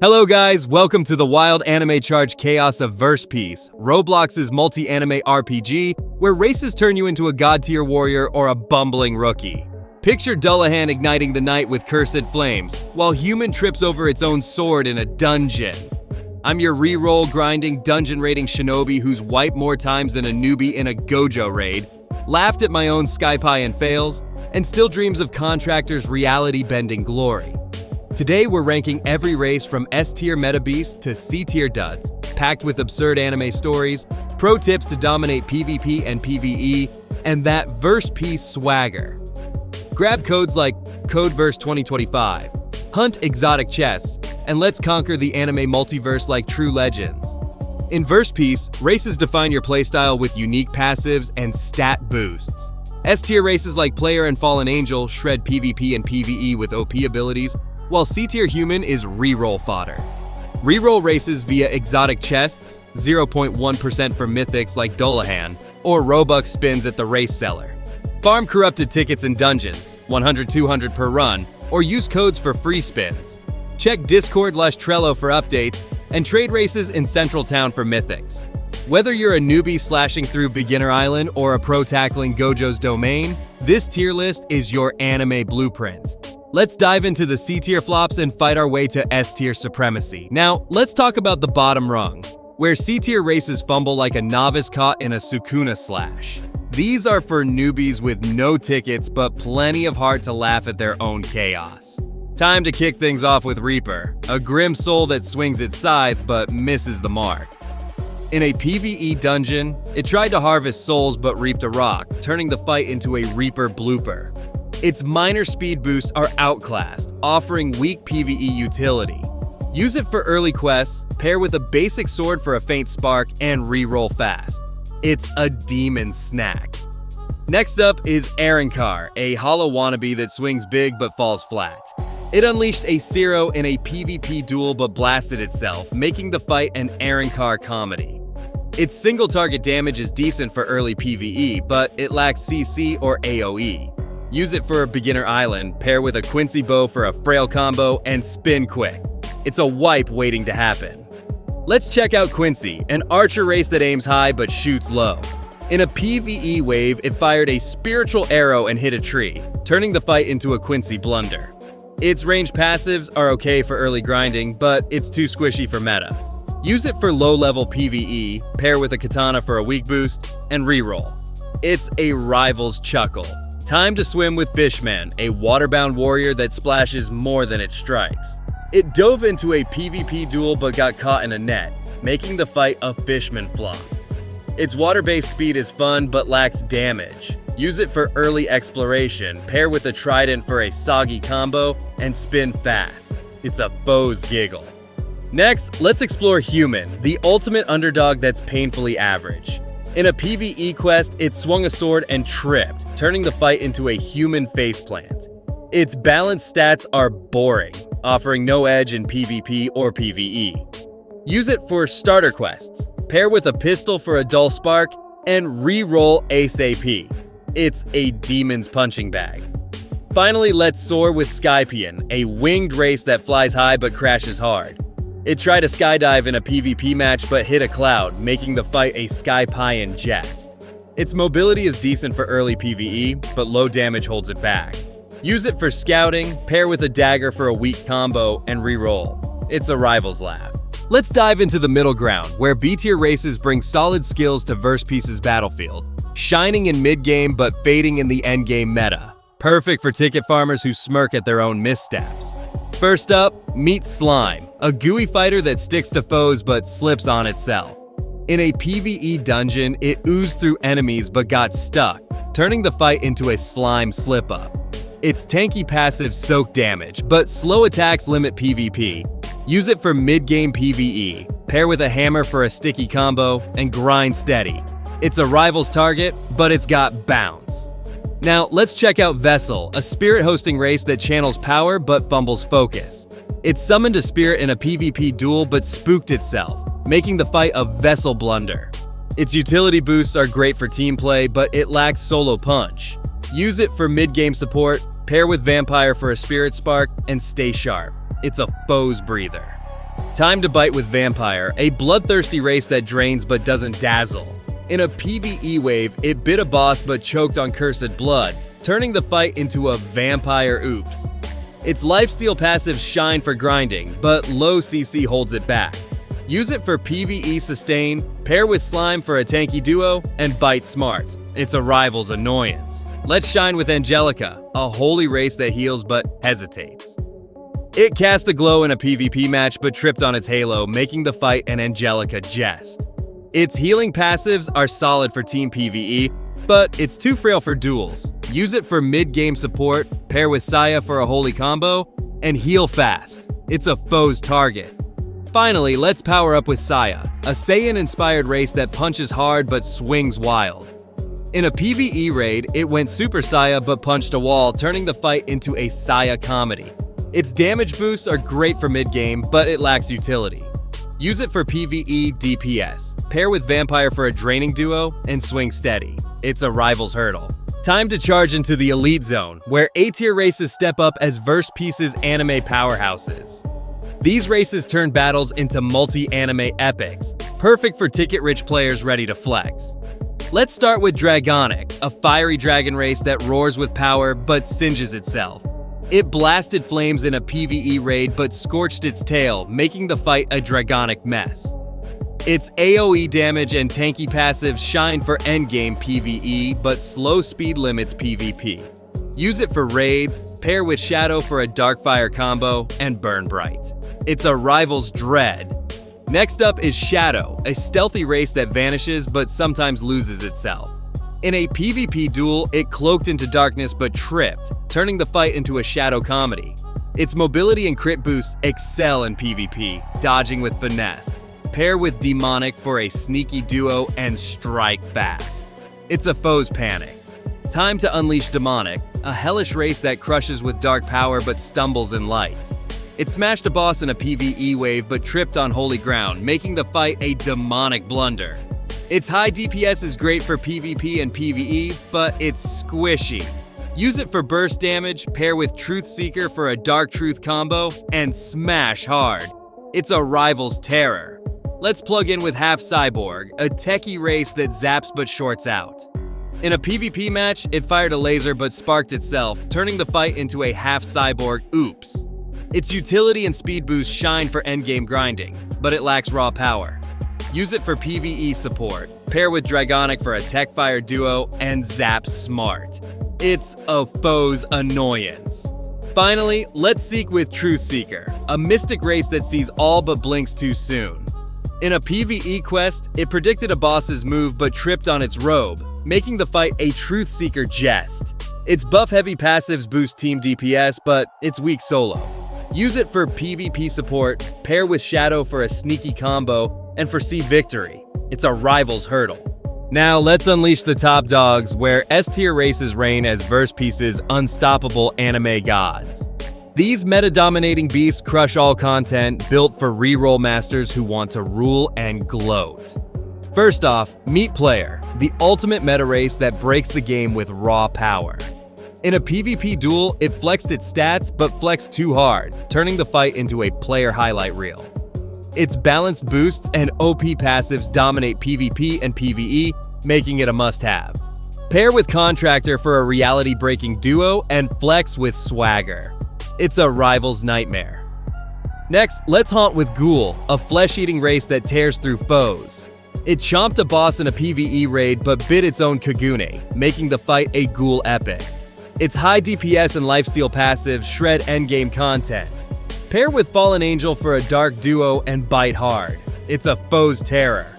Hello guys, welcome to the wild anime charged chaos of Verse Peace, Roblox's multi-anime RPG, where races turn you into a god-tier warrior or a bumbling rookie. Picture Dullahan igniting the night with cursed flames, while human trips over its own sword in a dungeon. I'm your reroll grinding dungeon raiding shinobi who's wiped more times than a newbie in a Gojo raid, laughed at my own skypie and fails, and still dreams of contractors' reality-bending glory. Today we're ranking every race from S-tier meta beasts to C-tier duds, packed with absurd anime stories, pro tips to dominate PvP and PvE, and that Verse Peace swagger. Grab codes like CodeVerse 2025, hunt exotic chests, and let's conquer the anime multiverse like true legends. In Verse Peace, races define your playstyle with unique passives and stat boosts. S-tier races like Player and Fallen Angel shred PvP and PvE with OP abilities, while C-tier human is reroll fodder. Reroll races via exotic chests, 0.1% for mythics like Dullahan, or Robux spins at the race seller. Farm corrupted tickets in dungeons, 100-200 per run, or use codes for free spins. Check Discord/Trello for updates, and trade races in Central Town for mythics. Whether you're a newbie slashing through Beginner Island or a pro tackling Gojo's domain, this tier list is your anime blueprint. Let's dive into the C-tier flops and fight our way to S-tier supremacy. Now, let's talk about the bottom rung, where C-tier races fumble like a novice caught in a Sukuna slash. These are for newbies with no tickets but plenty of heart to laugh at their own chaos. Time to kick things off with Reaper, a grim soul that swings its scythe but misses the mark. In a PvE dungeon, it tried to harvest souls but reaped a rock, turning the fight into a Reaper blooper. Its minor speed boosts are outclassed, offering weak PvE utility. Use it for early quests, pair with a basic sword for a faint spark, and reroll fast. It's a demon snack. Next up is Arankar, a hollow wannabe that swings big but falls flat. It unleashed a Zero in a PvP duel but blasted itself, making the fight an Arankar comedy. Its single target damage is decent for early PvE, but it lacks CC or AoE. Use it for a Beginner Island, pair with a Quincy bow for a frail combo, and spin quick. It's a wipe waiting to happen. Let's check out Quincy, an archer race that aims high but shoots low. In a PvE wave, it fired a spiritual arrow and hit a tree, turning the fight into a Quincy blunder. Its range passives are okay for early grinding, but it's too squishy for meta. Use it for low-level PvE, pair with a katana for a weak boost, and reroll. It's a rival's chuckle. Time to swim with Fishman, a waterbound warrior that splashes more than it strikes. It dove into a PvP duel but got caught in a net, making the fight a Fishman flop. Its water-based speed is fun but lacks damage. Use it for early exploration, pair with a trident for a soggy combo, and spin fast. It's a foe's giggle. Next, let's explore Human, the ultimate underdog that's painfully average. In a PvE quest, it swung a sword and tripped, turning the fight into a human faceplant. Its balanced stats are boring, offering no edge in PvP or PvE. Use it for starter quests, pair with a pistol for a dull spark, and reroll ASAP. It's a demon's punching bag. Finally, let's soar with Skypian, a winged race that flies high but crashes hard. It tried to skydive in a PvP match but hit a cloud, making the fight a Skypian jest. Its mobility is decent for early PvE, but low damage holds it back. Use it for scouting, pair with a dagger for a weak combo, and reroll. It's a rival's laugh. Let's dive into the middle ground, where B-tier races bring solid skills to Verse Peace's battlefield, shining in mid-game but fading in the endgame meta. Perfect for ticket farmers who smirk at their own missteps. First up, meet Slime, a gooey fighter that sticks to foes but slips on itself. In a PvE dungeon, it oozed through enemies but got stuck, turning the fight into a slime slip-up. Its tanky passives soak damage, but slow attacks limit PvP. Use it for mid-game PvE, pair with a hammer for a sticky combo, and grind steady. It's a rival's target, but it's got bounce. Now, let's check out Vessel, a spirit hosting race that channels power but fumbles focus. It summoned a spirit in a PvP duel but spooked itself, making the fight a Vessel blunder. Its utility boosts are great for team play, but it lacks solo punch. Use it for mid-game support, pair with Vampire for a spirit spark, and stay sharp. It's a foe's breather. Time to bite with Vampire, a bloodthirsty race that drains but doesn't dazzle. In a PvE wave, it bit a boss but choked on cursed blood, turning the fight into a vampire oops. Its lifesteal passives shine for grinding, but low CC holds it back. Use it for PvE sustain, pair with Slime for a tanky duo, and bite smart. It's a rival's annoyance. Let's shine with Angelica, a holy race that heals but hesitates. It cast a glow in a PvP match but tripped on its halo, making the fight an Angelica jest. Its healing passives are solid for team PvE, but it's too frail for duels. Use it for mid-game support, pair with Saya for a holy combo, and heal fast. It's a foe's target. Finally, let's power up with Saya, a Saiyan-inspired race that punches hard but swings wild. In a PvE raid, it went Super Saya but punched a wall, turning the fight into a Saya comedy. Its damage boosts are great for mid-game, but it lacks utility. Use it for PvE DPS. Pair with Vampire for a draining duo, and swing steady. It's a rival's hurdle. Time to charge into the Elite Zone, where A-tier races step up as Verse Piece's anime powerhouses. These races turn battles into multi-anime epics, perfect for ticket-rich players ready to flex. Let's start with Dragonic, a fiery dragon race that roars with power but singes itself. It blasted flames in a PvE raid but scorched its tail, making the fight a dragonic mess. Its AoE damage and tanky passives shine for endgame PvE but slow speed limits PvP. Use it for raids, pair with Shadow for a Darkfire combo, and burn bright. It's a rival's dread. Next up is Shadow, a stealthy race that vanishes but sometimes loses itself. In a PvP duel, it cloaked into darkness but tripped, turning the fight into a shadow comedy. Its mobility and crit boosts excel in PvP, dodging with finesse. Pair with Demonic for a sneaky duo and strike fast. It's a foe's panic. Time to unleash Demonic, a hellish race that crushes with dark power but stumbles in light. It smashed a boss in a PvE wave but tripped on holy ground, making the fight a demonic blunder. Its high DPS is great for PvP and PvE, but it's squishy. Use it for burst damage, pair with Truth Seeker for a Dark Truth combo, and smash hard. It's a rival's terror. Let's plug in with Half Cyborg, a techie race that zaps but shorts out. In a PvP match, it fired a laser but sparked itself, turning the fight into a Half Cyborg oops. Its utility and speed boost shine for endgame grinding, but it lacks raw power. Use it for PvE support, pair with Dragonic for a Techfire duo, and zap smart. It's a foe's annoyance. Finally, let's seek with Truth Seeker, a mystic race that sees all but blinks too soon. In a PvE quest, it predicted a boss's move but tripped on its robe, making the fight a Truth Seeker jest. Its buff-heavy passives boost team DPS, but it's weak solo. Use it for PvP support, pair with Shadow for a sneaky combo, and foresee victory. It's a rival's hurdle. Now let's unleash the top dogs, where S-tier races reign as Verse Piece's unstoppable anime gods. These meta-dominating beasts crush all content, built for reroll masters who want to rule and gloat. First off, meet Player, the ultimate meta race that breaks the game with raw power. In a PvP duel, it flexed its stats but flexed too hard, turning the fight into a player highlight reel. Its balanced boosts and OP passives dominate PvP and PvE, making it a must-have. Pair with Contractor for a reality-breaking duo and flex with Swagger. It's a rival's nightmare. Next, let's haunt with Ghoul, a flesh-eating race that tears through foes. It chomped a boss in a PvE raid but bit its own Kagune, making the fight a Ghoul epic. Its high DPS and lifesteal passives shred endgame content. Pair with Fallen Angel for a dark duo and bite hard. It's a foe's terror.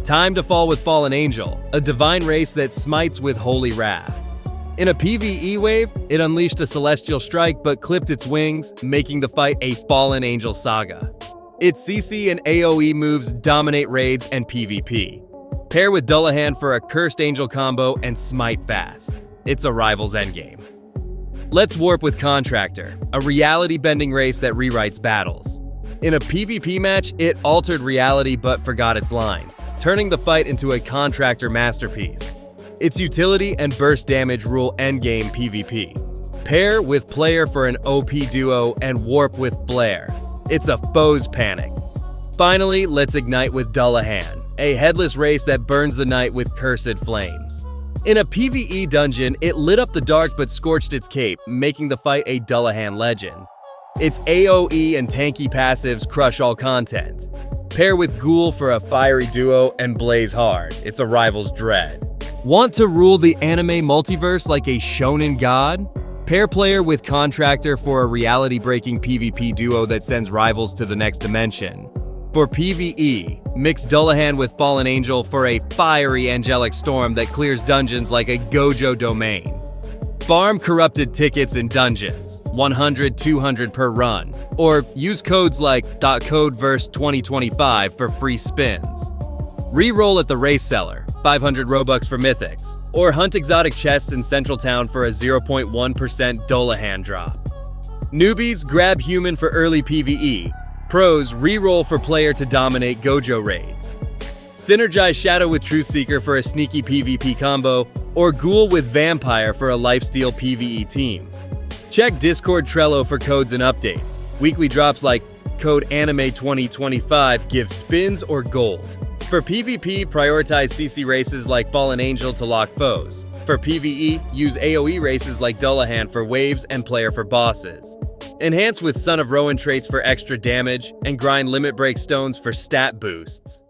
Time to fall with Fallen Angel, a divine race that smites with holy wrath. In a PvE wave, it unleashed a celestial strike but clipped its wings, making the fight a Fallen Angel saga. Its CC and AoE moves dominate raids and PvP. Pair with Dullahan for a Cursed Angel combo and smite fast. It's a rival's endgame. Let's warp with Contractor, a reality-bending race that rewrites battles. In a PvP match, it altered reality but forgot its lines, turning the fight into a Contractor masterpiece. Its utility and burst damage rule endgame PvP. Pair with Player for an OP duo and warp with Blair. It's a foe's panic. Finally, let's ignite with Dullahan, a headless race that burns the night with cursed flames. In a PvE dungeon, it lit up the dark but scorched its cape, making the fight a Dullahan legend. Its AoE and tanky passives crush all content. Pair with Ghoul for a fiery duo and blaze hard, it's a rival's dread. Want to rule the anime multiverse like a shonen god? Pair player with Contractor for a reality-breaking PvP duo that sends rivals to the next dimension. For PvE, mix Dullahan with Fallen Angel for a fiery angelic storm that clears dungeons like a Gojo domain. Farm corrupted tickets in dungeons, 100, 200 per run, or use codes like .codeverse2025 for free spins. Reroll at the race seller, 500 Robux for mythics, or hunt exotic chests in Central Town for a 0.1% Dullahan drop. Newbies, grab human for early PvE. Pros, reroll for player to dominate Gojo raids. Synergize Shadow with Truthseeker for a sneaky PvP combo, or Ghoul with Vampire for a lifesteal PvE team. Check Discord Trello for codes and updates. Weekly drops like code anime2025 give spins or gold. For PvP, prioritize CC races like Fallen Angel to lock foes. For PvE, use AoE races like Dullahan for waves and player for bosses. Enhance with Son of Rowan traits for extra damage, and grind limit break stones for stat boosts.